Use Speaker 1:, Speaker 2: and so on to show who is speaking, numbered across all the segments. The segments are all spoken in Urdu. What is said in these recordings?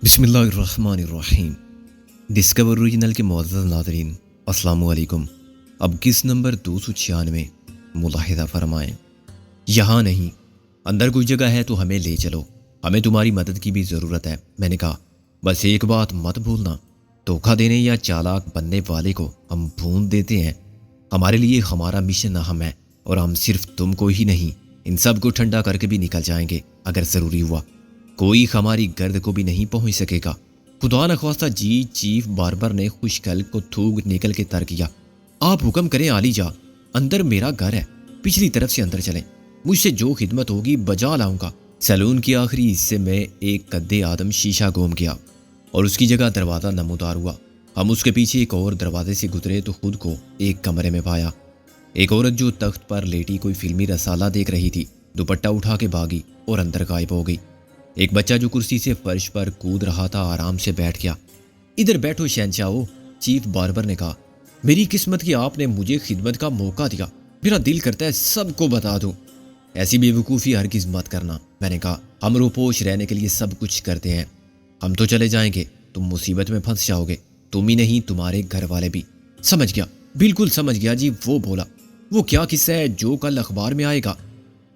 Speaker 1: بسم اللہ الرحمن الرحیم۔ ڈسکور اوریجنل کے معزز ناظرین، السلام علیکم۔ اب کس نمبر 296 ملاحظہ فرمائیں۔ یہاں نہیں، اندر کوئی جگہ ہے تو ہمیں لے چلو، ہمیں تمہاری مدد کی بھی ضرورت ہے۔ میں نے کہا بس ایک بات مت بھولنا، دھوکہ دینے یا چالاک بننے والے کو ہم بھون دیتے ہیں۔ ہمارے لیے ہمارا مشن اہم ہے اور ہم صرف تم کو ہی نہیں، ان سب کو ٹھنڈا کر کے بھی نکل جائیں گے اگر ضروری ہوا۔ کوئی ہماری گرد کو بھی نہیں پہنچ سکے گا۔ خدا نخواستہ جی چیف باربر نے خوشگل کو تھوک نکل کے تر کیا۔ آپ حکم کریں عالی جا، اندر میرا گھر ہے، پچھلی طرف سے اندر چلیں، مجھ سے جو خدمت ہوگی بجا لاؤں گا۔ سیلون کے آخری حصے میں ایک قد آدم شیشہ گم گیا اور اس کی جگہ دروازہ نمودار ہوا۔ ہم اس کے پیچھے ایک اور دروازے سے گزرے تو خود کو ایک کمرے میں پایا۔ ایک عورت جو تخت پر لیٹی کوئی فلمی رسالہ دیکھ رہی تھی دوپٹہ اٹھا کے بھاگی اور اندر غائب ہو گئی۔ ایک بچہ جو کرسی سے فرش پر کود رہا تھا آرام سے بیٹھ گیا۔ ادھر بیٹھو شہنشاہو، چیف باربر نے کہا۔ میری قسمت کی آپ نے مجھے خدمت کا موقع دیا، میرا دل کرتا ہے سب کو بتا دوں۔ ایسی بے وقوفی ہرگز مت کرنا، میں نے کہا۔ ہم روپوش رہنے کے لیے سب کچھ کرتے ہیں، ہم تو چلے جائیں گے، تم مصیبت میں پھنس جاؤ گے، تم ہی نہیں تمہارے گھر والے بھی۔ سمجھ گیا، بالکل سمجھ گیا جی۔ وہ بولا، وہ کیا قصہ ہے جو کل اخبار میں آئے گا؟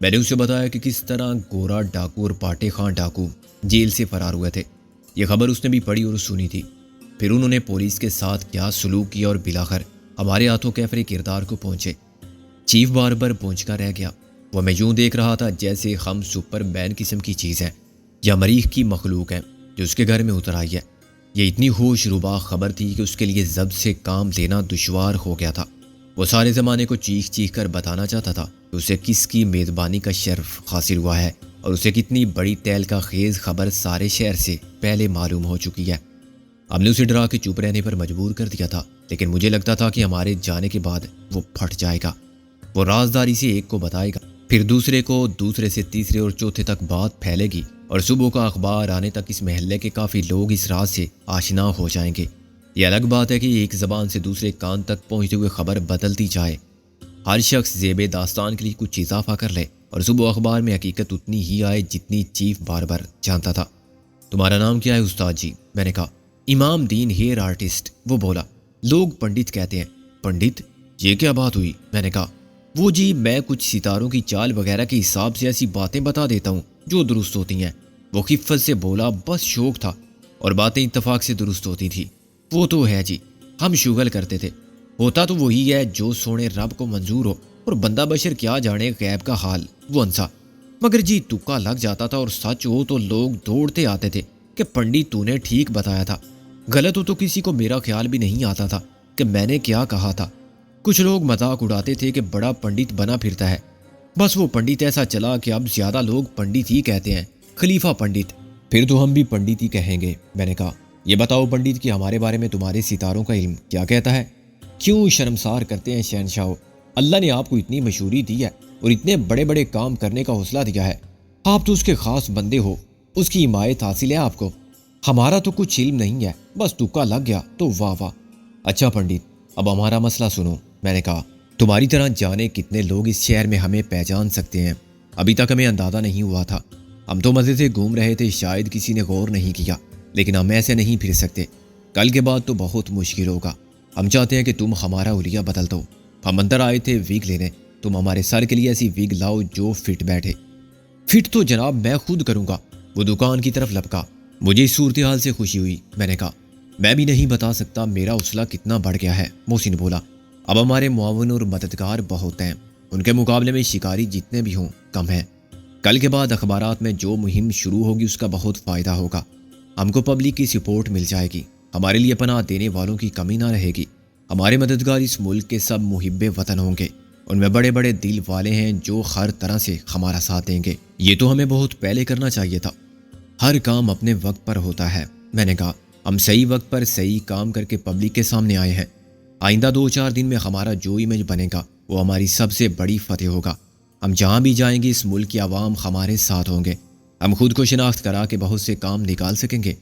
Speaker 1: میں نے اسے بتایا کہ کس طرح گورا ڈاکو اور پاٹے خان ڈاکو جیل سے فرار ہوئے تھے۔ یہ خبر اس نے بھی پڑھی اور سنی تھی۔ پھر انہوں نے پولیس کے ساتھ کیا سلوک کیا اور بلاخر ہمارے ہاتھوں کیفر کردار کو پہنچے۔ چیف باربر پہنچ کر رہ گیا۔ وہ میں یوں دیکھ رہا تھا جیسے ہم سپر مین قسم کی چیز ہے یا مریخ کی مخلوق ہے جو اس کے گھر میں اتر آئی ہے۔ یہ اتنی ہوش ربا خبر تھی کہ اس کے لیے ضبط سے کام لینا دشوار ہو گیا تھا۔ وہ سارے زمانے کو چیخ چیخ کر بتانا چاہتا تھا کہ اسے کس کی میزبانی کا شرف حاصل ہوا ہے اور اسے کتنی بڑی تیل کا خیز خبر سارے شہر سے پہلے معلوم ہو چکی ہے۔ ہم نے اسے ڈرا کے چپ رہنے پر مجبور کر دیا تھا، لیکن مجھے لگتا تھا کہ ہمارے جانے کے بعد وہ پھٹ جائے گا۔ وہ رازداری سے ایک کو بتائے گا، پھر دوسرے کو، دوسرے سے تیسرے اور چوتھے تک بات پھیلے گی اور صبح کا اخبار آنے تک اس محلے کے کافی لوگ اس راز سے آشنا ہو جائیں گے۔ یہ الگ بات ہے کہ ایک زبان سے دوسرے کان تک پہنچتے ہوئے خبر بدلتی جائے۔ ہر شخص زیب داستان کے لیے کچھ اضافہ کر لے اور صبح اخبار میں حقیقت اتنی ہی آئے جتنی چیف باربر جانتا تھا۔ تمہارا نام کیا ہے استاد جی؟ میں نے کہا۔ امام دین ہیئر آرٹسٹ۔ وہ بولا، لوگ پنڈت کہتے ہیں۔ پنڈت؟ یہ کیا بات ہوئی؟ میں نے کہا، وہ جی میں کچھ ستاروں کی چال وغیرہ کے حساب سے ایسی باتیں بتا دیتا ہوں جو درست ہوتی ہیں۔ وہ خفت سے بولا، بس شوق تھا اور باتیں اتفاق سے درست ہوتی تھی۔ وہ تو ہے جی، ہم شغل کرتے تھے، ہوتا تو وہی ہے جو سونے رب کو منظور ہو، اور بندہ بشر کیا جانے غیب کا حال۔ وہ انسا، مگر جی تکا لگ جاتا تھا اور سچ ہو تو لوگ دوڑتے آتے تھے کہ پنڈت تو نے ٹھیک بتایا تھا، غلط ہو تو کسی کو میرا خیال بھی نہیں آتا تھا کہ میں نے کیا کہا تھا۔ کچھ لوگ مذاق اڑاتے تھے کہ بڑا پنڈت بنا پھرتا ہے۔ بس وہ پنڈت ایسا چلا کہ اب زیادہ لوگ پنڈت ہی کہتے ہیں، خلیفہ پنڈت۔ پھر تو ہم بھی پنڈت ہی کہیں گے۔ میں نے کہا، یہ بتاؤ پنڈت کہ ہمارے بارے میں تمہارے ستاروں کا علم کیا کہتا ہے؟ کیوں شرمسار کرتے ہیں شہنشاہو؟ اللہ نے آپ کو اتنی مشہوری دی ہے اور اتنے بڑے بڑے کام کرنے کا حوصلہ دیا ہے، آپ تو اس کے خاص بندے ہو، اس کی حمایت حاصل ہے آپ کو۔ ہمارا تو کچھ علم نہیں ہے، بس تکا لگ گیا تو واہ واہ۔ اچھا پنڈت، اب ہمارا مسئلہ سنو۔ میں نے کہا، تمہاری طرح جانے کتنے لوگ اس شہر میں ہمیں پہچان سکتے ہیں؟ ابھی تک ہمیں اندازہ نہیں ہوا تھا، ہم تو مزے سے گھوم رہے تھے، شاید کسی نے غور نہیں کیا، لیکن ہم ایسے نہیں پھر سکتے، کل کے بعد تو بہت مشکل ہوگا۔ ہم چاہتے ہیں کہ تم ہمارا اولیا بدل دو۔ ہم اندر آئے تھے ویگ لینے، تم ہمارے سر کے لیے ایسی ویگ لاؤ جو فٹ بیٹھے۔ فٹ تو جناب میں خود کروں گا۔ وہ دکان کی طرف لپکا۔ مجھے اس صورتحال سے خوشی ہوئی۔ میں نے کہا، میں بھی نہیں بتا سکتا میرا حوصلہ کتنا بڑھ گیا ہے۔ محسن بولا، اب ہمارے معاون اور مددگار بہت ہیں، ان کے مقابلے میں شکاری جتنے بھی ہوں کم ہیں۔ کل کے بعد اخبارات میں جو مہم شروع ہوگی اس کا بہت فائدہ ہوگا، ہم کو پبلک کی سپورٹ مل جائے گی، ہمارے لیے پناہ دینے والوں کی کمی نہ رہے گی، ہمارے مددگار اس ملک کے سب محب وطن ہوں گے، ان میں بڑے بڑے دل والے ہیں جو ہر طرح سے ہمارا ساتھ دیں گے۔ یہ تو ہمیں بہت پہلے کرنا چاہیے تھا۔ ہر کام اپنے وقت پر ہوتا ہے۔ میں نے کہا، ہم صحیح وقت پر صحیح کام کر کے پبلک کے سامنے آئے ہیں، آئندہ 2-4 دن میں ہمارا جو امیج بنے گا وہ ہماری سب سے بڑی فتح ہوگا۔ ہم جہاں بھی جائیں گے اس ملک کی عوام ہمارے ساتھ ہوں گے، ہم خود کو شناخت کرا کے بہت سے کام نکال سکیں گے۔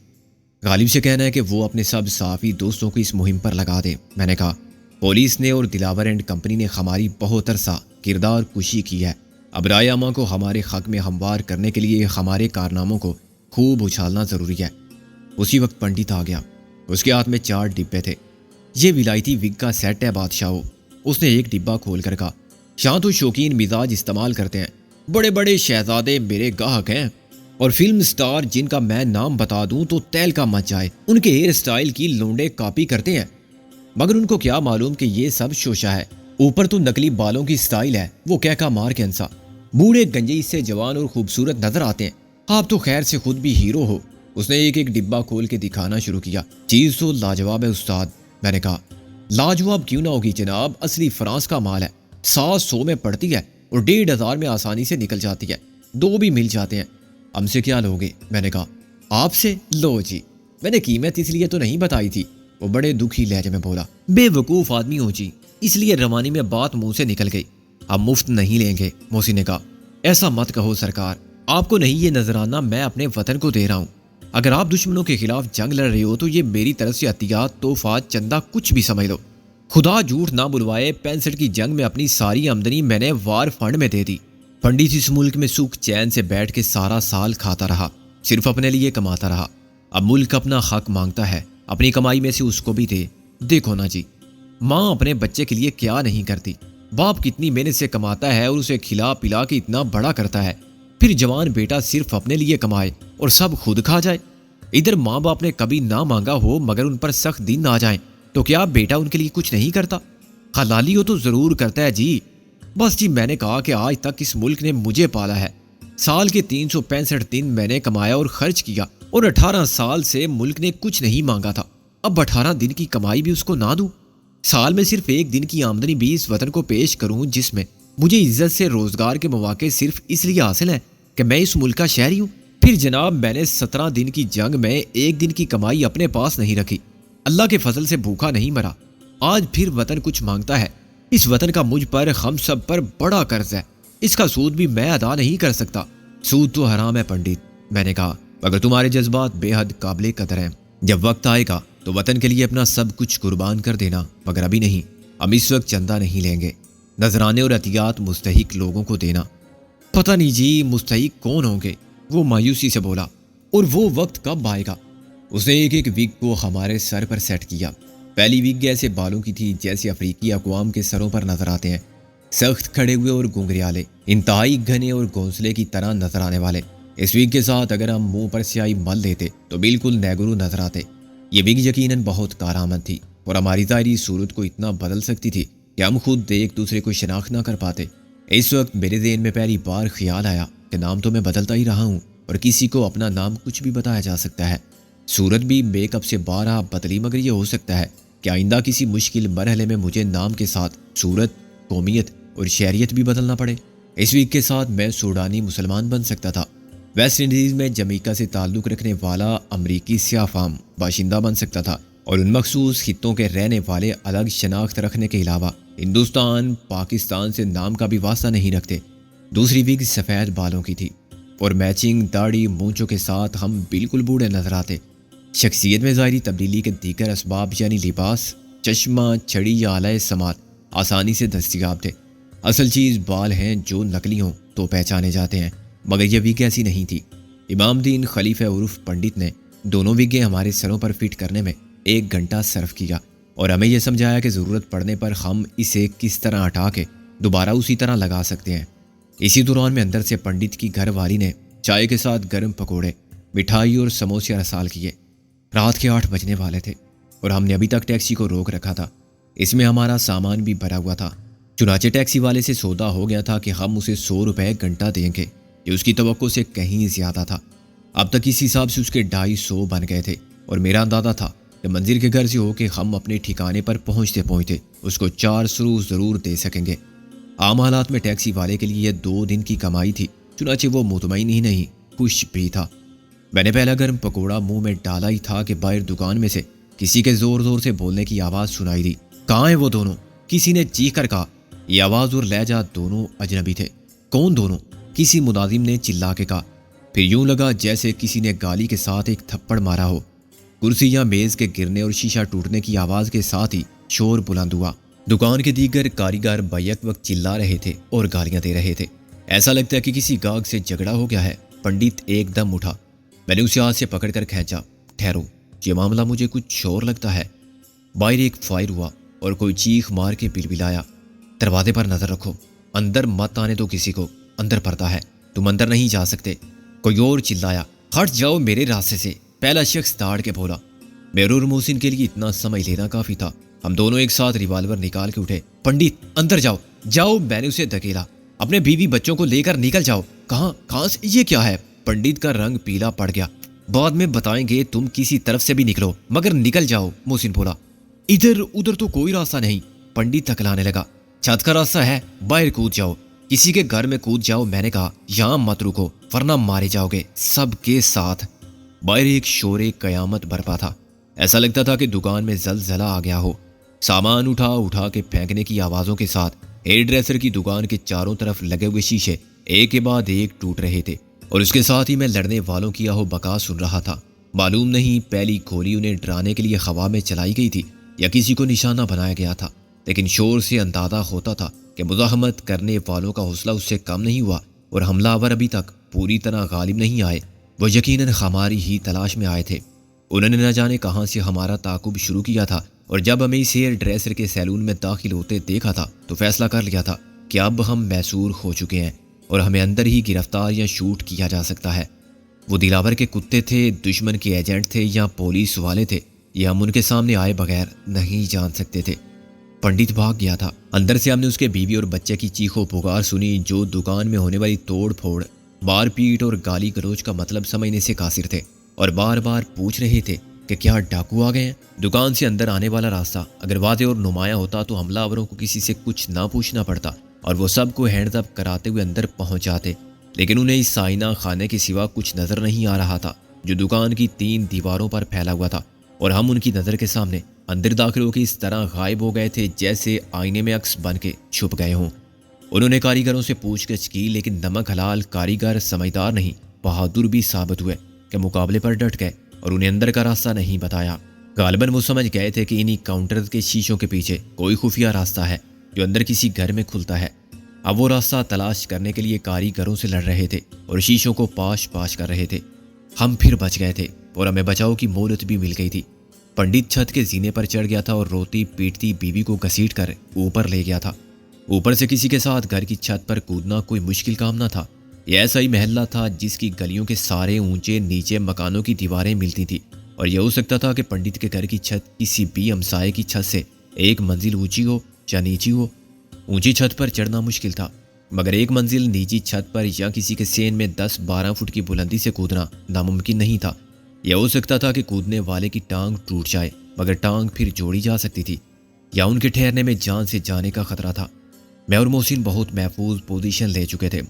Speaker 1: غالب سے کہنا ہے کہ وہ اپنے سب صحافی دوستوں کو اس مہم پر لگا دے۔ میں نے کہا، پولیس نے اور دلاور اینڈ کمپنی نے ہماری بہت عرصہ کردار کشی کی ہے، اب رائے عامہ کو ہمارے حق میں ہموار کرنے کے لیے ہمارے کارناموں کو خوب اچھالنا ضروری ہے۔ اسی وقت پنڈت آ گیا۔ اس کے ہاتھ میں 4 ڈبے تھے۔ یہ ولایتی وگ کا سیٹ ہے بادشاہو۔ اس نے ایک ڈبہ کھول کر کہا، شاہ تو شوقین مزاج استعمال کرتے ہیں، بڑے بڑے شہزادے میرے گاہک ہیں، اور فلم سٹار جن کا میں نام بتا دوں تو تیل کا مچ جائے، ان کے ہیئر سٹائل کی لونڈے کاپی کرتے ہیں، مگر ان کو کیا معلوم کہ یہ سب شوشہ ہے۔ اوپر تو نقلی بالوں کی سٹائل ہے، وہ کہہ مار کے انسا۔ بوڑھے گنجی سے جوان اور خوبصورت نظر آتے ہیں، آپ تو خیر سے خود بھی ہیرو ہو۔ اس نے ایک ایک ڈبہ کھول کے دکھانا شروع کیا۔ چیز تو لاجواب ہے استاد۔ میں نے کہا، لاجواب کیوں نہ ہوگی جناب، اصلی فرانس کا مال ہے، 700 میں پڑتی ہے اور 1500 میں آسانی سے نکل جاتی ہے، 2 بھی مل جاتے ہیں۔ ہم سے کیا لوگے؟ میں نے کہا، آپ سے لو جی، میں نے قیمت اس لیے تو نہیں بتائی تھی۔ وہ بڑے دکھی لہجے میں بولا، بے وقوف آدمی ہو جی، اس لیے روانی میں بات منہ سے نکل گئی۔ ہم مفت نہیں لیں گے۔ موسی نے کہا، ایسا مت کہو سرکار، آپ کو نہیں یہ نذرانہ میں اپنے وطن کو دے رہا ہوں۔ اگر آپ دشمنوں کے خلاف جنگ لڑ رہے ہو تو یہ میری طرف سے عطیات، تحفات، چندہ کچھ بھی سمجھ لو۔ خدا جھوٹ نہ بلوائے، 65 کی جنگ میں اپنی ساری آمدنی میں نے وار فنڈ میں دے دی۔ پنڈت اس ملک میں سکھ چین سے بیٹھ کے سارا سال کھاتا رہا، صرف اپنے لیے کماتا رہا۔ اب ملک اپنا حق مانگتا ہے، اپنی کمائی میں سے اس کو بھی دے۔ دیکھو نا جی، ماں اپنے بچے کے لیے کیا نہیں کرتی، باپ کتنی محنت سے کماتا ہے اور اسے کھلا پلا کے اتنا بڑا کرتا ہے، پھر جوان بیٹا صرف اپنے لیے کمائے اور سب خود کھا جائے۔ ادھر ماں باپ نے کبھی نہ مانگا ہو مگر ان پر سخت دن آ جائیں تو کیا بیٹا ان کے لیے کچھ نہیں کرتا؟ حلالی ہو تو ضرور کرتا ہے جی۔ بس جی، میں نے کہا کہ آج تک اس ملک نے مجھے پالا ہے، سال کے 365 دن میں نے کمایا اور خرچ کیا، اور 18 سال سے ملک نے کچھ نہیں مانگا تھا۔ اب 18 دن کی کمائی بھی اس کو نہ دوں؟ سال میں صرف 1 دن کی آمدنی بھی اس وطن کو پیش کروں جس میں مجھے عزت سے روزگار کے مواقع صرف اس لیے حاصل ہیں کہ میں اس ملک کا شہری ہوں؟ پھر جناب، میں نے 17 دن کی جنگ میں 1 دن کی کمائی اپنے پاس نہیں رکھی، اللہ کے فضل سے بھوکا نہیں مرا۔ آج پھر وطن کچھ مانگتا ہے۔ اس وطن کا مجھ پر، ہم سب پر بڑا قرض ہے، اس کا سود بھی میں ادا نہیں کر سکتا۔ سود تو حرام ہے پنڈت، میں نے کہا، مگر تمہارے جذبات بے حد قابل قدر ہیں۔ جب وقت آئے گا تو وطن کے لیے اپنا سب کچھ قربان کر دینا، مگر ابھی نہیں۔ ہم اس وقت چندہ نہیں لیں گے، نذرانے اور عطیات مستحق لوگوں کو دینا۔ پتہ نہیں جی مستحق کون ہوں گے، وہ مایوسی سے بولا، اور وہ وقت کب آئے گا؟ اس نے ایک ایک وگ کو ہمارے سر پر سیٹ کیا۔ پہلی وگ ایسے بالوں کی تھی جیسے افریقی اقوام کے سروں پر نظر آتے ہیں، سخت کھڑے ہوئے اور گھنگریالے، انتہائی گھنے اور گھونسلے کی طرح نظر آنے والے۔ اس وگ کے ساتھ اگر ہم منہ پر سیاہی مل دیتے تو بالکل نیگرو نظر آتے۔ یہ وگ یقیناً بہت کارآمد تھی اور ہماری ظاہری صورت کو اتنا بدل سکتی تھی کہ ہم خود ایک دوسرے کو شناخت نہ کر پاتے۔ اس وقت میرے ذہن میں پہلی بار خیال آیا کہ نام تو میں بدلتا ہی رہا ہوں اور کسی کو اپنا نام کچھ بھی بتایا جا سکتا ہے، صورت بھی میک اپ سے 12 بدلی، مگر یہ ہو سکتا ہے کہ آئندہ کسی مشکل مرحلے میں مجھے نام کے ساتھ صورت، قومیت اور شہریت بھی بدلنا پڑے۔ اس ویک کے ساتھ میں سوڈانی مسلمان بن سکتا تھا، ویسٹ انڈیز میں جمیکا سے تعلق رکھنے والا امریکی سیاہ فام باشندہ بن سکتا تھا، اور ان مخصوص خطوں کے رہنے والے الگ شناخت رکھنے کے علاوہ ہندوستان، پاکستان سے نام کا بھی واسطہ نہیں رکھتے۔ دوسری وگ سفید بالوں کی تھی اور میچنگ داڑھی مونچھوں کے ساتھ ہم بالکل بوڑھے نظر آتے۔ شخصیت میں ظاہری تبدیلی کے دیگر اسباب یعنی لباس، چشمہ، چھڑی یا آلہ سماعت آسانی سے دستیاب تھے۔ اصل چیز بال ہیں، جو نقلی ہوں تو پہچانے جاتے ہیں، مگر یہ وگ ایسی نہیں تھی۔ امام دین خلیفہ عرف پنڈت نے دونوں وگیں ہمارے سروں پر فٹ کرنے میں 1 گھنٹہ صرف کیا اور ہمیں یہ سمجھایا کہ ضرورت پڑنے پر ہم اسے کس طرح ہٹا کے دوبارہ اسی طرح لگا سکتے ہیں۔ اسی دوران میں اندر سے پنڈت کی گھر والی نے چائے کے ساتھ گرم پکوڑے، مٹھائی اور سموسے ارسال کیے۔ رات کے 8 بجنے والے تھے اور ہم نے ابھی تک ٹیکسی کو روک رکھا تھا۔ اس میں ہمارا سامان بھی بھرا ہوا تھا۔ چنانچہ ٹیکسی والے سے سودا ہو گیا تھا کہ ہم اسے 100 روپے گھنٹہ دیں گے، یہ اس کی توقع سے کہیں زیادہ تھا۔ اب تک اس حساب سے اس کے 250 بن گئے تھے اور میرا اندازہ تھا کہ منزل کے گھر سے ہو کے ہم اپنے ٹھکانے پر پہنچتے اس کو 4 سرو ضرور دے سکیں گے۔ عام حالات میں ٹیکسی والے کے لیے یہ 2 دن کی کمائی تھی، چنانچہ وہ مطمئن ہی نہیں، خوش بھی تھا۔ میں نے پہلا گرم پکوڑا منہ میں ڈالا ہی تھا کہ باہر دکان میں سے کسی کے زور زور سے بولنے کی آواز سنائی دی۔ کہاں ہیں وہ دونوں؟ کسی نے چیخ کر کہا۔ یہ آواز اور لہجہ دونوں اجنبی تھے۔ کون دونوں؟ کسی ملازم نے چلا کے کہا۔ پھر یوں لگا جیسے کسی نے گالی کے ساتھ ایک تھپڑ مارا ہو۔ کرسی یا میز کے گرنے اور شیشہ ٹوٹنے کی آواز کے ساتھ ہی شور بلند ہوا۔ دکان کے دیگر کاریگر بیک وقت چلا رہے تھے اور گالیاں دے رہے تھے۔ ایسا لگتا ہے کہ کسی گاہک سے جھگڑا ہو گیا ہے۔ پنڈت ایک دم اٹھا، میں نے اسے ہاتھ سے پکڑ کر کھینچا۔ ٹھہرو، یہ معاملہ مجھے کچھ شور لگتا ہے۔ باہر ایک فائر ہوا اور کوئی چیخ مار کے بلبلایا، دروازے پر نظر رکھو، اندر مت آنے دو کسی کو، اندر پردہ ہے، تم اندر نہیں جا سکتے۔ کوئی اور چلایا، ہٹ جاؤ میرے راستے سے، پہلا شخص داڑ کے بولا۔ میرے اور محسن کے لیے اتنا سمجھ لینا کافی تھا۔ ہم دونوں ایک ساتھ ریوالور نکال کے اٹھے۔ پنڈت اندر جاؤ، جاؤ، میں نے اسے دھکیلا، اپنے بیوی بچوں کو لے کر نکل جاؤ۔ کہاں سے؟ یہ کیا ہے؟ پنڈت کا رنگ پیلا پڑ گیا۔ بعد میں بتائیں گے، تم کسی طرف سے بھی نکلو مگر نکل جاؤ، محسن بولا۔ ادھر ادھر تو کوئی راستہ نہیں، پنڈت تکلانے لگا۔ چھت کا راستہ ہے، باہر کود جاؤ، کسی کے گھر میں کود جاؤ، میں نے کہا یہاں مت رکو ورنہ مارے جاؤ گے سب کے ساتھ۔ باہر ایک شور قیامت برپا تھا، ایسا لگتا تھا کہ دکان میں زلزلہ آ گیا ہو۔ سامان اٹھا کے پھینکنے کی آوازوں کے ساتھ ہیئر ڈریسر کی دکان کے چاروں طرف لگے ہوئے شیشے ایک کے بعد ایک ٹوٹ رہے تھے، اور اس کے ساتھ ہی میں لڑنے والوں کی آہو بکا سن رہا تھا۔ معلوم نہیں پہلی گولی انہیں ڈرانے کے لیے ہوا میں چلائی گئی تھی یا کسی کو نشانہ بنایا گیا تھا، لیکن شور سے اندازہ ہوتا تھا کہ مزاحمت کرنے والوں کا حوصلہ اس سے کم نہیں ہوا، اور حملہ آور ابھی تک پوری طرح غالب نہیں آئے۔ وہ یقیناً ہماری ہی تلاش میں آئے تھے۔ انہوں نے نہ جانے کہاں سے ہمارا تعاقب شروع کیا تھا، اور جب ہمیں اس ہیئر ڈریسر کے سیلون میں داخل ہوتے دیکھا تھا تو فیصلہ کر لیا تھا کہ اب ہم محصور ہو چکے ہیں اور ہمیں اندر ہی گرفتار یا شوٹ کیا جا سکتا ہے۔ وہ دلاور کے کتے تھے، دشمن کے ایجنٹ تھے یا پولیس والے تھے، یہ ہم ان کے سامنے آئے بغیر نہیں جان سکتے تھے۔ پنڈت بھاگ گیا تھا۔ اندر سے ہم نے اس کے بیوی اور بچے کی چیخ و پکار سنی، جو دکان میں ہونے والی توڑ پھوڑ، مار پیٹ اور گالی گلوچ کا مطلب سمجھنے سے قاصر تھے، اور بار بار پوچھ رہے تھے کہ کیا ڈاکو آ گئے ہیں۔ دکان سے اندر آنے والا راستہ اگر واضح اور نمایاں ہوتا تو حملہ آوروں کو کسی سے کچھ نہ پوچھنا پڑتا اور وہ سب کو ہینڈز اپ کراتے ہوئے اندر پہنچ جاتے، لیکن انہیں اس سائنہ خانے کے سوا کچھ نظر نہیں آ رہا تھا جو دکان کی 3 دیواروں پر پھیلا ہوا تھا، اور ہم ان کی نظر کے سامنے اندر داخل ہو کے اس طرح غائب ہو گئے تھے جیسے آئینے میں عکس بن کے چھپ گئے ہوں۔ انہوں نے کاریگروں سے پوچھ گچھ کی، لیکن نمک حلال کاریگر سمجھدار نہیں بہادر بھی ثابت ہوئے کہ مقابلے پر ڈٹ گئے اور انہیں اندر کا راستہ نہیں بتایا۔ غالباً وہ سمجھ گئے تھے کہ انہی کاؤنٹر کے شیشوں کے پیچھے کوئی خفیہ راستہ ہے جو اندر کسی گھر میں کھلتا ہے۔ اب وہ راستہ تلاش کرنے کے لیے کاریگروں سے لڑ رہے تھے اور شیشوں کو پاش کر رہے تھے۔ ہم پھر بچ گئے تھے اور ہمیں بچاؤ کی مہلت بھی مل گئی تھی۔ پنڈت چھت کے زینے پر چڑھ گیا تھا اور روتی پیٹتی بیوی کو گھسیٹ کر اوپر لے گیا تھا۔ اوپر سے کسی کے ساتھ گھر کی چھت پر کودنا کوئی مشکل کام نہ تھا۔ یہ ایسا ہی محلہ تھا جس کی گلیوں کے سارے اونچے نیچے مکانوں کی دیواریں ملتی تھی، اور یہ ہو سکتا تھا کہ پنڈت کے گھر کی چھت کسی بھی ہمسائے کی چھت سے 1 منزل اونچی ہو یا نیچی ہو۔ اونچی چھت پر چڑھنا مشکل تھا، مگر 1 منزل نیچی چھت پر یا کسی کے سین میں 10-12 فٹ کی بلندی سے کودنا ناممکن نہیں تھا۔ یہ ہو سکتا تھا کہ کودنے والے کی ٹانگ ٹوٹ جائے، مگر ٹانگ پھر جوڑی جا سکتی تھی، یا ان کے ٹھہرنے میں جان سے جانے کا خطرہ تھا۔ میں اور محسن بہت محفوظ پوزیشن لے چکے تھے،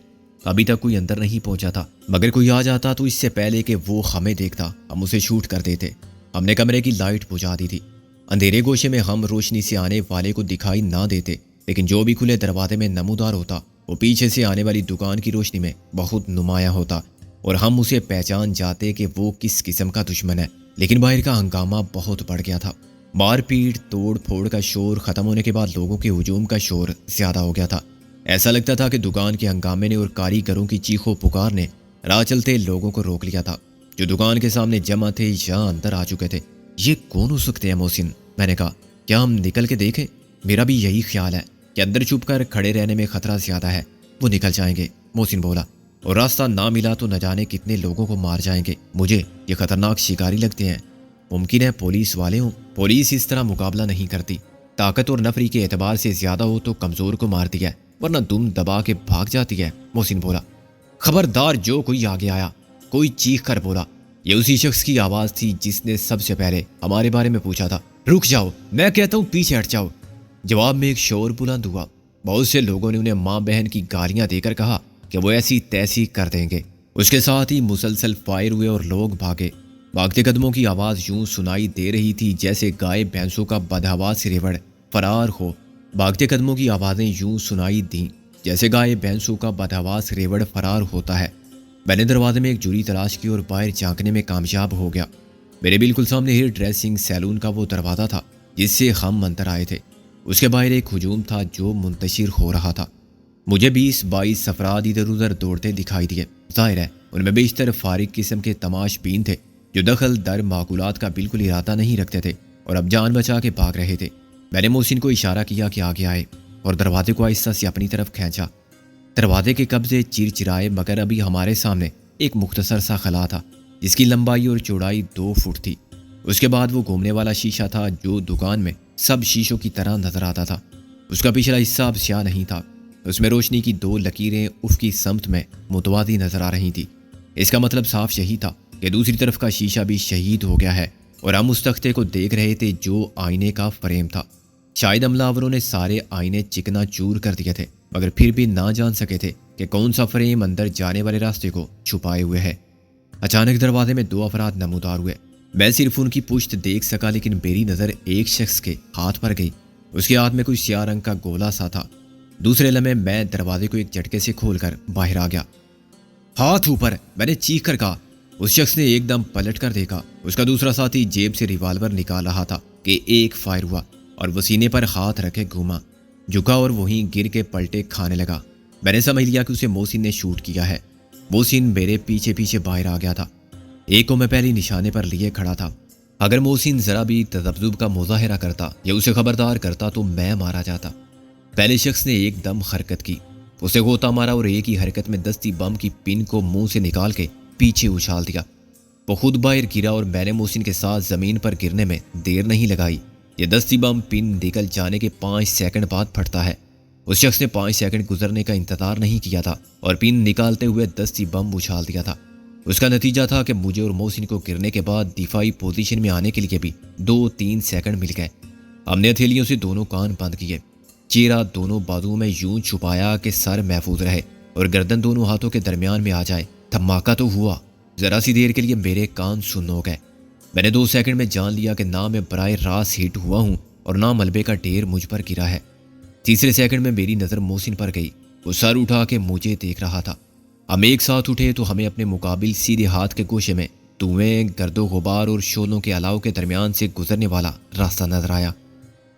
Speaker 1: ابھی تک کوئی اندر نہیں پہنچا تھا، مگر کوئی آ جاتا تو اس سے پہلے کہ وہ ہمیں دیکھتا ہم اسے شوٹ کر دیتے۔ ہم نے کمرے کی لائٹ بجھا دی تھی۔ اندھیرے گوشے میں ہم روشنی سے آنے والے کو دکھائی نہ دیتے، لیکن جو بھی کھلے دروازے میں نمودار ہوتا وہ پیچھے سے آنے والی دکان کی روشنی میں بہت نمایاں ہوتا، اور ہم اسے پہچان جاتے کہ وہ کس قسم کا دشمن ہے۔ لیکن باہر کا ہنگامہ بہت بڑھ گیا تھا۔ مار پیٹ توڑ پھوڑ کا شور ختم ہونے کے بعد لوگوں کے ہجوم کا شور زیادہ ہو گیا تھا۔ ایسا لگتا تھا کہ دکان کے ہنگامے نے اور کاریگروں کی چیخ و پکار نے راہ چلتے لوگوں کو روک لیا تھا جو دکان کے سامنے جمع تھے یا اندر آ چکے تھے۔ یہ کون ہو سکتے ہیں محسن؟ میں نے کہا، کیا ہم نکل کے دیکھیں؟ میرا بھی یہی خیال ہے کہ اندر چھپ کر کھڑے رہنے میں خطرہ زیادہ ہے۔ وہ نکل جائیں گے، محسن بولا، اور راستہ نہ ملا تو نہ جانے کتنے لوگوں کو مار جائیں گے۔ مجھے یہ خطرناک شکاری لگتے ہیں۔ ممکن ہے پولیس والے ہوں۔ پولیس اس طرح مقابلہ نہیں کرتی، طاقت اور نفری کے اعتبار سے زیادہ ہو تو کمزور کو مارتی ہے، ورنہ دم دبا کے بھاگ جاتی ہے، محسن بولا۔ خبردار جو کوئی آگے آیا، کوئی چیخ کر بولا۔ یہ اسی شخص کی آواز تھی جس نے سب سے پہلے ہمارے بارے میں پوچھا تھا۔ رک جاؤ، میں کہتا ہوں پیچھے ہٹ جاؤ۔ جواب میں ایک شور بلند ہوا۔ بہت سے لوگوں نے انہیں ماں بہن کی گالیاں دے کر کہا کہ وہ ایسی تیسی کر دیں گے۔ اس کے ساتھ ہی مسلسل فائر ہوئے اور لوگ بھاگے۔ بھاگتے قدموں کی آواز یوں سنائی دے رہی تھی جیسے گائے بھینسوں کا بدحواس ریوڑ فرار ہو۔ بھاگتے قدموں کی آوازیں یوں سنائی دیں جیسے گائے بھینسوں کا بدحواس ریوڑ فرار ہوتا ہے۔ میں نے دروازے میں ایک جوری تلاش کی اور باہر جھانکنے میں کامیاب ہو گیا۔ میرے بالکل سامنے ہیئر ڈریسنگ سیلون کا وہ دروازہ تھا جس سے ہم اندر آئے تھے۔ اس کے باہر ایک ہجوم تھا جو منتشر ہو رہا تھا۔ مجھے 20-22 افراد ادھر ادھر دوڑتے دکھائی دیے۔ ظاہر ہے ان میں بیشتر فارغ قسم کے تماش بین تھے جو دخل در معقولات کا بالکل ارادہ نہیں رکھتے تھے اور اب جان بچا کے بھاگ رہے تھے۔ میں نے محسن کو اشارہ کیا کہ آگے آئے اور دروازے کو آہستہ سے اپنی طرف کھینچا۔ دروازے کے قبضے چرچرائے مگر ابھی ہمارے سامنے ایک مختصر سا خلا تھا جس کی لمبائی اور چوڑائی 2 فٹ تھی۔ اس کے بعد وہ گھومنے والا شیشہ تھا جو دکان میں سب شیشوں کی طرح نظر آتا تھا۔ اس کا پچھلا حصہ اب سیاہ نہیں تھا، اس میں روشنی کی 2 لکیریں افقی سمت میں متوازی نظر آ رہی تھی۔ اس کا مطلب صاف یہی تھا کہ دوسری طرف کا شیشہ بھی شہید ہو گیا ہے اور ہم اس تختے کو دیکھ رہے تھے جو آئینے کا فریم تھا۔ شاید عملہ آوروں نے سارے آئینے چکنا چور کر دیے تھے مگر پھر بھی نہ جان سکے تھے کہ کون سا فریم اندر جانے والے راستے کو چھپائے ہوئے ہے۔ اچانک دروازے میں 2 افراد نمودار ہوئے۔ میں صرف ان کی پشت دیکھ سکا لیکن میری نظر ایک شخص کے ہاتھ پر گئی۔ اس کے ہاتھ میں کوئی سیاہ رنگ کا گولا سا تھا۔ دوسرے لمحے میں دروازے کو ایک جھٹکے سے کھول کر باہر آ گیا۔ ہاتھ اوپر، میں نے چیخ کر کہا۔ اس شخص نے ایک دم پلٹ کر دیکھا۔ اس کا دوسرا ساتھی جیب سے ریوالور نکال رہا تھا کہ ایک فائر ہوا اور وہ سینے پر ہاتھ رکھے گھوما، جھکا اور وہیں گر کے پلٹے کھانے لگا۔ میں نے سمجھ لیا کہ اسے محسن نے شوٹ کیا ہے۔ محسن میرے پیچھے پیچھے باہر آ گیا تھا۔ ایک کو میں پہلی نشانے پر لیے کھڑا تھا۔ اگر محسن ذرا بھی تذبذب کا مظاہرہ کرتا یا اسے خبردار کرتا تو میں مارا جاتا۔ پہلے شخص نے ایک دم حرکت کی، اسے غوطہ مارا اور ایک ہی حرکت میں دستی بم کی پن کو منہ سے نکال کے پیچھے اچھال دیا۔ وہ خود باہر گرا اور میں نے محسن کے ساتھ زمین پر گرنے میں دیر نہیں لگائی۔ یہ دستی بم پن نکل جانے کے 5 سیکنڈ بعد پھٹتا ہے۔ اس شخص نے 5 سیکنڈ گزرنے کا انتظار نہیں کیا تھا اور پن نکالتے ہوئے دستی بم اچھال دیا تھا۔ اس کا نتیجہ تھا کہ مجھے اور محسن کو گرنے کے بعد دفاعی پوزیشن میں آنے کے لیے بھی 2-3 سیکنڈ مل گئے۔ ہم نے ہتھیلیوں سے دونوں کان بند کیے، چہرہ دونوں بازو میں یوں چھپایا کہ سر محفوظ رہے اور گردن دونوں ہاتھوں کے درمیان میں آ جائے۔ دھماکہ تو ہوا، ذرا سی دیر کے لیے میرے کان سن ہو گئے۔ میں نے 2 سیکنڈ میں جان لیا کہ نہ میں براہ راست ہٹ ہوا ہوں اور نہ ملبے کا ڈھیر مجھ پر گرا ہے۔ تیسرے سیکنڈ میں میری نظر محسن پر گئی۔ وہ سر اٹھا کے مجھے دیکھ رہا تھا۔ ہم ایک ساتھ اٹھے تو ہمیں اپنے مقابل سیدھے ہاتھ کے گوشے میں دھوئیں، گرد و غبار اور شعلوں کے الاؤ کے درمیان سے گزرنے والا راستہ نظر آیا۔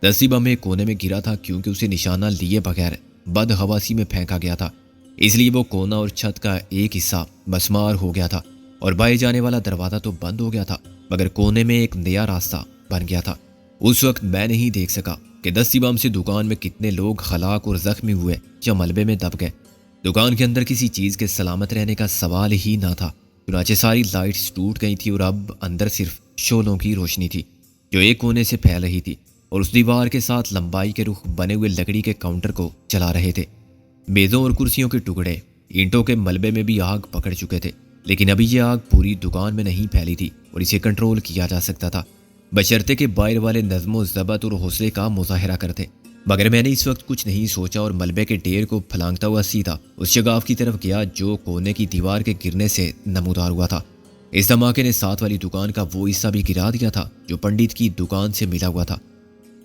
Speaker 1: دستی بم ایک کونے میں گرا تھا کیونکہ اسے نشانہ لیے بغیر بدحواسی میں پھینکا گیا تھا، اس لیے وہ کونا اور چھت کا ایک حصہ مسمار ہو گیا تھا اور باہر جانے والا دروازہ تو بند ہو گیا تھا مگر کونے میں ایک نیا راستہ بن گیا تھا۔ اس وقت میں نہیں دیکھ سکا کہ دستی بم سے دکان میں کتنے لوگ ہلاک اور زخمی ہوئے یا ملبے میں دب گئے۔ دکان کے اندر کسی چیز کے سلامت رہنے کا سوال ہی نہ تھا، چنانچہ ساری لائٹس ٹوٹ گئی تھی اور اب اندر صرف شعلوں کی روشنی تھی جو ایک کونے سے پھیل رہی تھی اور اس دیوار کے ساتھ لمبائی کے رخ بنے ہوئے لکڑی کے کاؤنٹر کو چلا رہے تھے۔ میزوں اور کرسیوں کے ٹکڑے، اینٹوں کے ملبے میں بھی آگ پکڑ چکے تھے، لیکن ابھی یہ آگ پوری دکان میں نہیں پھیلی تھی اور اسے کنٹرول کیا جا سکتا تھا بشرطے کہ باہر والے نظم و ضبط اور حوصلے کا مظاہرہ کرتے۔ مگر میں نے اس وقت کچھ نہیں سوچا اور ملبے کے ڈھیر کو پھلانگتا ہوا سیدھا اس شگاف کی طرف گیا جو کونے کی دیوار کے گرنے سے نمودار ہوا تھا۔ اس دھماکے نے ساتھ والی دکان کا وہ حصہ بھی گرا دیا تھا جو پنڈت کی دکان سے ملا ہوا تھا۔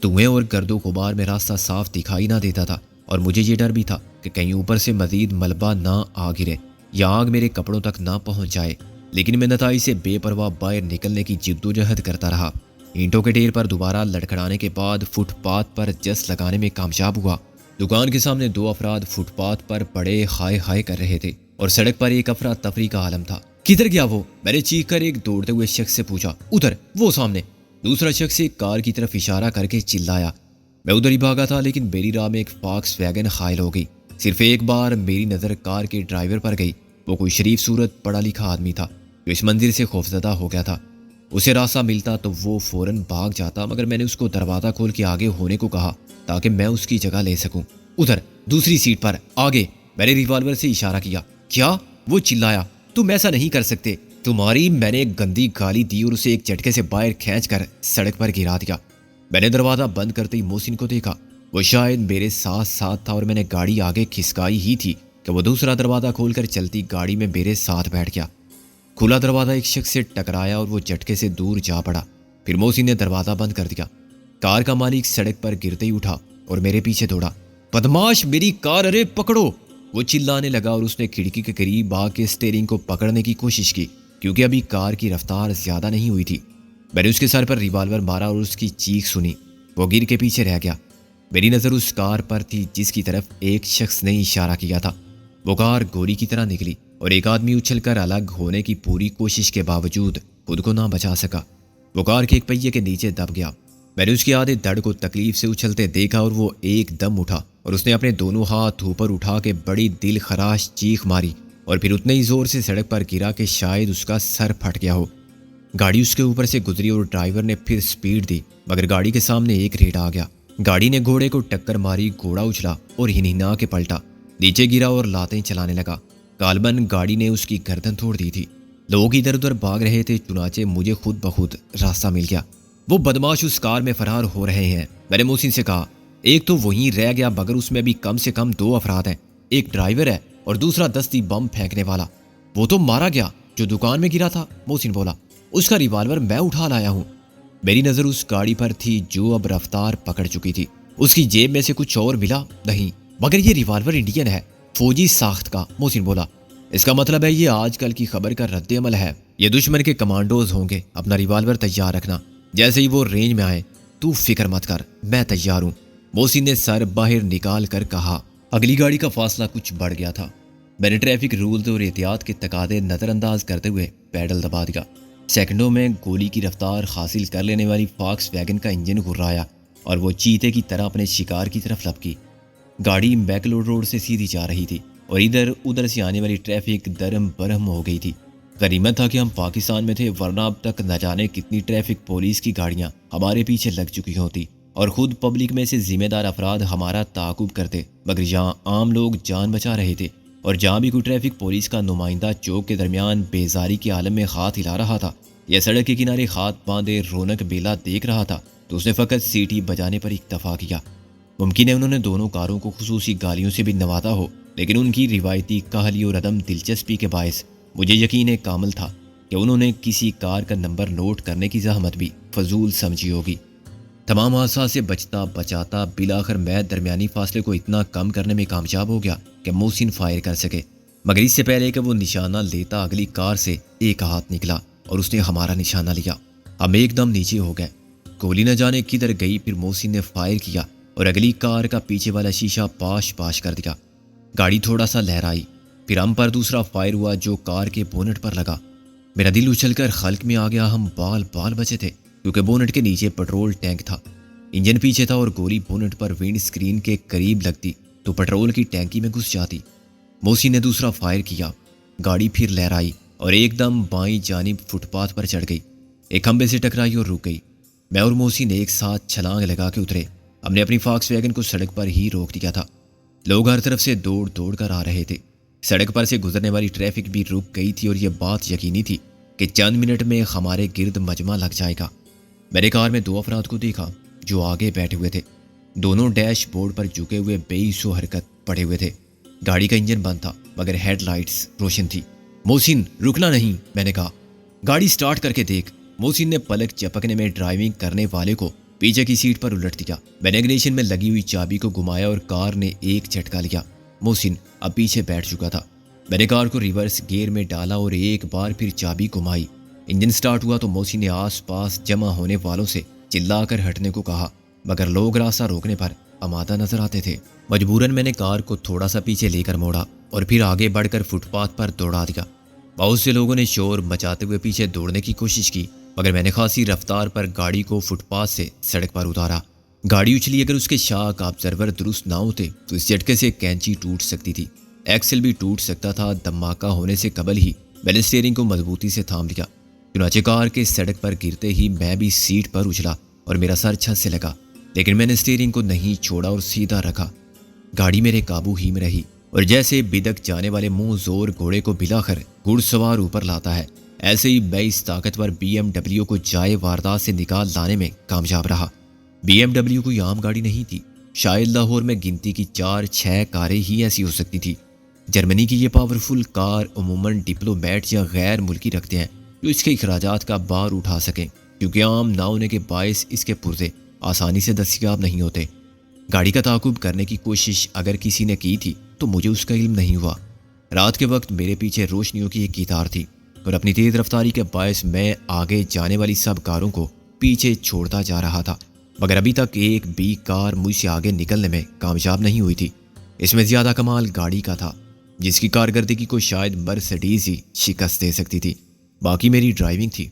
Speaker 1: دھوئیں اور گرد و غبار میں راستہ صاف دکھائی نہ دیتا تھا اور مجھے یہ ڈر بھی تھا کہ کہیں اوپر سے مزید ملبہ نہ آ گرے یا آگ میرے کپڑوں تک نہ پہنچ جائے، لیکن میں نتائج سے بے پرواہ باہر نکلنے کی جدوجہد کرتا رہا۔ اینٹوں کے ڈھیر پر دوبارہ لڑکھڑانے کے بعد فٹ پاتھ پر جس لگانے میں کامیاب ہوا۔ دکان کے سامنے 2 افراد فٹ پاتھ پر پڑے ہائے ہائے کر رہے تھے اور سڑک پر ایک افراتفری کا عالم تھا۔ کدھر گیا وہ؟ میں نے چیخ کر ایک دوڑتے ہوئے شخص سے پوچھا۔ ادھر، وہ سامنے، دوسرا شخص ایک کار کی طرف اشارہ کر کے چلایا۔ میں ادھر ہی بھاگا تھا لیکن میری راہ میں ایک فاکس ویگن حائل ہو گئی۔ صرف ایک بار میری نظر کار کے ڈرائیور پر گئی۔ وہ کوئی شریف صورت پڑھا لکھا آدمی تھا جو اس منظر سے خوفزدہ ہو گیا تھا۔ اسے راستہ ملتا تو وہ فوراً بھاگ جاتا مگر میں نے اس کو دروازہ کھول کے آگے ہونے کو کہا تاکہ میں اس کی جگہ لے سکوں۔ ادھر، دوسری سیٹ پر، آگے، میں نے ریوالور سے اشارہ کیا۔ کیا؟ وہ چلایا۔ تم ایسا نہیں کر سکتے، تمہاری۔ میں نے ایک گندی گالی دی اور اسے ایک جھٹکے سے باہر کھینچ کر سڑک پر گرا دیا۔ میں نے دروازہ بند کرتے ہی محسن کو دیکھا۔ وہ شاید میرے ساتھ ساتھ تھا اور میں نے گاڑی آگے کھسکائی ہی تھی کہ وہ دوسرا دروازہ کھول کر چلتی گاڑی میں میرے ساتھ بیٹھ گیا۔ کھلا دروازہ ایک شخص سے ٹکرایا اور وہ جھٹکے سے دور جا پڑا۔ پھر محسن نے دروازہ بند کر دیا۔ کار کا مالک سڑک پر گرتے ہی اٹھا اور میرے پیچھے دوڑا۔ بدماش، میری کار، ارے پکڑو! وہ چلانے لگا اور اس نے کھڑکی کے قریب آ کے اسٹیئرنگ کو پکڑنے کی کوشش کی کیونکہ ابھی کار کی رفتار زیادہ نہیں ہوئی تھی۔ میں نے اس کے سر پر ریوالور مارا اور اس کی چیخ سنی۔ وہ گر کے پیچھے رہ گیا۔ میری نظر اس کار پر تھی جس کی طرف ایک شخص نے اشارہ کیا تھا۔ وہ کار گولی کی طرح نکلی اور ایک آدمی اچھل کر الگ ہونے کی پوری کوشش کے باوجود خود کو نہ بچا سکا۔ وہ کار کے ایک پہیے کے نیچے دب گیا۔ میں نے اس کی آدھے دھڑ کو تکلیف سے اچھلتے دیکھا اور وہ ایک دم اٹھا اور اس نے اپنے دونوں ہاتھ اوپر اٹھا کے بڑی دل خراش چیخ ماری اور پھر اتنے ہی زور سے سڑک پر گرا کہ شاید اس کا سر پھٹ گیا ہو۔ گاڑی اس کے اوپر سے گزری اور ڈرائیور نے پھر سپیڈ دی، مگر گاڑی کے سامنے ایک ریڑھ آ گیا۔ گاڑی نے گھوڑے کو ٹکر ماری، گھوڑا اچھلا اور ہنہنا کے پلٹا، نیچے گرا اور لاتیں چلانے لگا۔ غالباً گاڑی نے اس کی گردن توڑ دی تھی۔ لوگ ادھر ادھر بھاگ رہے تھے، چنانچہ مجھے خود بخود راستہ مل گیا۔ وہ بدماش اس کار میں فرار ہو رہے ہیں۔ میں نے محسن سے کہا، ایک تو وہیں رہ گیا مگر اس میں بھی کم سے کم 2 افراد ہیں، ایک ڈرائیور ہے اور دوسرا دستی بم پھینکنے والا۔ وہ تو مارا گیا جو دکان میں گرا تھا، محسن بولا۔ اس کا ریوالور میں اٹھا لایا ہوں۔ میری نظر اس گاڑی پر تھی جو اب رفتار پکڑ چکی تھی۔ اس کی جیب میں سے کچھ اور ملا نہیں، مگر یہ ریوالور انڈین ہے، فوجی ساخت کا، محسن بولا۔ اس کا مطلب ہے یہ آج کل کی خبر کا رد عمل ہے، یہ دشمن کے کمانڈوز ہوں گے۔ اپنا ریوالور تیار رکھنا، جیسے ہی وہ رینج میں آئے تو فکر مت کر، میں تیار ہوں، محسن نے سر باہر نکال کر کہا۔ اگلی گاڑی کا فاصلہ کچھ بڑھ گیا تھا۔ میں نے ٹریفک رولز اور احتیاط کے تقاضے نظر انداز کرتے ہوئے پیڈل دبا دیا۔ سیکنڈوں میں گولی کی رفتار حاصل کر لینے والی فاکس ویگن کا انجن گھرایا اور وہ چیتے کی طرح اپنے شکار کی طرف لپکی۔ گاڑی بیکلوڈ روڈ سے سیدھی جا رہی تھی اور ادھر ادھر سے آنے والی ٹریفک درم برہم ہو گئی تھی۔ غنیمت تھا کہ ہم پاکستان میں تھے، ورنہ اب تک نہ جانے کتنی ٹریفک پولیس کی گاڑیاں ہمارے پیچھے لگ چکی ہوتی اور خود پبلک میں سے ذمہ دار افراد ہمارا تعاقب کرتے، مگر یہاں عام لوگ جان بچا رہے تھے اور جہاں بھی کوئی ٹریفک پولیس کا نمائندہ چوک کے درمیان بیزاری کے عالم میں ہاتھ ہلا رہا تھا یا سڑک کے کنارے ہاتھ باندھے رونق بیلا دیکھ رہا تھا تو اس نے فقط سیٹی بجانے پر اکتفا کیا۔ ممکن ہے انہوں نے دونوں کاروں کو خصوصی گالیوں سے بھی نوازا ہو، لیکن ان کی روایتی کاہلی اور عدم دلچسپی کے باعث مجھے یقین کامل تھا کہ انہوں نے کسی کار کا نمبر نوٹ کرنے کی زحمت بھی فضول سمجھی ہوگی۔ تمام حادثات سے بچتا بچاتا بالآخر میں درمیانی فاصلے کو اتنا کم کرنے میں کامیاب ہو گیا کہ محسن فائر کر سکے، مگر اس سے پہلے کہ وہ نشانہ لیتا اگلی کار سے ایک ہاتھ نکلا اور اس نے ہمارا نشانہ لیا۔ ہم ایک دم نیچے ہو گئے۔ گولی نہ جانے کدھر گئی، پھر محسن نے فائر کیا اور اگلی کار کا پیچھے والا شیشہ پاش پاش کر دیا۔ گاڑی تھوڑا سا لہرائی، پھر ہم پر دوسرا فائر ہوا جو کار کے بونٹ پر لگا۔ میرا دل اچھل کر خلق میں آ گیا۔ ہم بال بال بچے تھے کیونکہ بونٹ کے نیچے پیٹرول ٹینک تھا، انجن پیچھے تھا اور گولی بونٹ پر ونڈ سکرین کے قریب لگتی تو پیٹرول کی ٹینکی میں گھس جاتی۔ محسن نے دوسرا فائر کیا، گاڑی پھر لہرائی اور ایک دم بائیں جانب فٹ پاتھ پر چڑھ گئی، ایک کھمبے سے ٹکرائی اور رک گئی۔ میں اور محسن ایک ساتھ چھلانگ لگا کے اترے۔ ہم نے اپنی فاکس ویگن کو سڑک پر ہی روک دیا تھا۔ لوگ ہر طرف سے دوڑ دوڑ کر آ رہے تھے۔ سڑک پر سے گزرنے والی ٹریفک بھی رک گئی تھی اور یہ بات یقینی تھی کہ چند منٹ میں ہمارے گرد مجمع لگ جائے گا۔ میں نے کار میں 2 افراد کو دیکھا جو آگے بیٹھے ہوئے تھے، دونوں ڈیش بورڈ پر جھکے ہوئے بے حس و حرکت پڑے ہوئے تھے۔ گاڑی کا انجن بند تھا مگر ہیڈ لائٹس روشن تھی۔ محسن رکنا نہیں، میں نے کہا، گاڑی سٹارٹ کر کے دیکھ۔ محسن نے پلک چپکنے میں ڈرائیونگ کرنے والے کو پیچھے کی سیٹ پر الٹ دیا۔ میں نے اگنیشن میں لگی ہوئی چابی کو گھمایا اور کار نے ایک جھٹکا لیا۔ محسن اب پیچھے بیٹھ چکا تھا۔ میں نے کار کو ریورس گیئر میں ڈالا اور ایک بار پھر چابی گھمائی۔ انجن سٹارٹ ہوا تو محسن نے آس پاس جمع ہونے والوں سے چلا کر ہٹنے کو کہا، مگر لوگ راستہ روکنے پر آمادہ نظر آتے تھے۔ مجبوراً میں نے کار کو تھوڑا سا پیچھے لے کر موڑا اور پھر آگے بڑھ کر فٹ پاتھ پر دوڑا دیا۔ بہت سے لوگوں نے شور مچاتے ہوئے پیچھے دوڑنے کی کوشش کی، مگر میں نے خاصی رفتار پر گاڑی کو فٹ پاتھ سے سڑک پر اتارا۔ گاڑی اچھلی، اگر اس کے شاک آبزرور درست نہ ہوتے تو اس جھٹکے سے کینچی ٹوٹ سکتی تھی، ایکسل بھی ٹوٹ سکتا تھا۔ دھماکہ ہونے سے قبل ہی میں نے اسٹیئرنگ کو مضبوطی سے تھام لیا، چنانچہ کار کے سڑک پر گرتے ہی میں بھی سیٹ پر اچھلا اور میرا سر چھت سے لگا، لیکن میں نے اسٹیئرنگ کو نہیں چھوڑا اور سیدھا رکھا۔ گاڑی میرے قابو ہی میں رہی اور جیسے بدک جانے والے منہ زور گھوڑے کو بلاخر گھڑ سوار اوپر لاتا ہے، ایسے ہی میں اس طاقتور BMW کو جائے واردات سے نکال لانے میں کامیاب رہا۔ BMW کوئی عام گاڑی نہیں تھی، شاید لاہور میں گنتی کی 4-6 کاریں ہی ایسی ہو سکتی تھی۔ جرمنی کی یہ پاورفل کار عموماً ڈپلومیٹ یا غیر ملکی رکھتے ہیں جو اس کے اخراجات کا بار اٹھا سکیں، کیونکہ عام نہ ہونے کے باعث اس کے پرزے آسانی سے دستیاب نہیں ہوتے۔ گاڑی کا تعاقب کرنے کی کوشش اگر کسی نے کی تھی تو مجھے اس کا علم نہیں ہوا۔ رات کے وقت میرے پیچھے روشنیوں کی ایک قطار تھی اور اپنی تیز رفتاری کے باعث میں آگے جانے والی سب کاروں کو پیچھے چھوڑتا جا رہا تھا، مگر ابھی تک ایک بھی کار مجھ سے آگے نکلنے میں کامیاب نہیں ہوئی تھی۔ اس میں زیادہ کمال گاڑی کا تھا جس کی کارکردگی کو شاید مرسڈیز ہی شکست دے سکتی تھی۔ باقی میری ڈرائیونگ تھی۔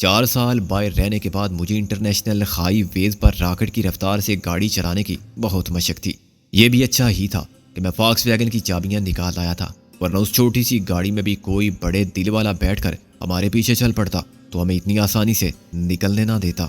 Speaker 1: 4 سال باہر رہنے کے بعد مجھے انٹرنیشنل ہائی ویز پر راکٹ کی رفتار سے گاڑی چلانے کی بہت مشق تھی۔ یہ بھی اچھا ہی تھا کہ میں فاکس ویگن کی چابیاں نکال لایا تھا، ورنہ اس چھوٹی سی گاڑی میں بھی کوئی بڑے دل والا بیٹھ کر ہمارے پیچھے چل پڑتا تو ہمیں اتنی آسانی سے نکلنے نہ دیتا۔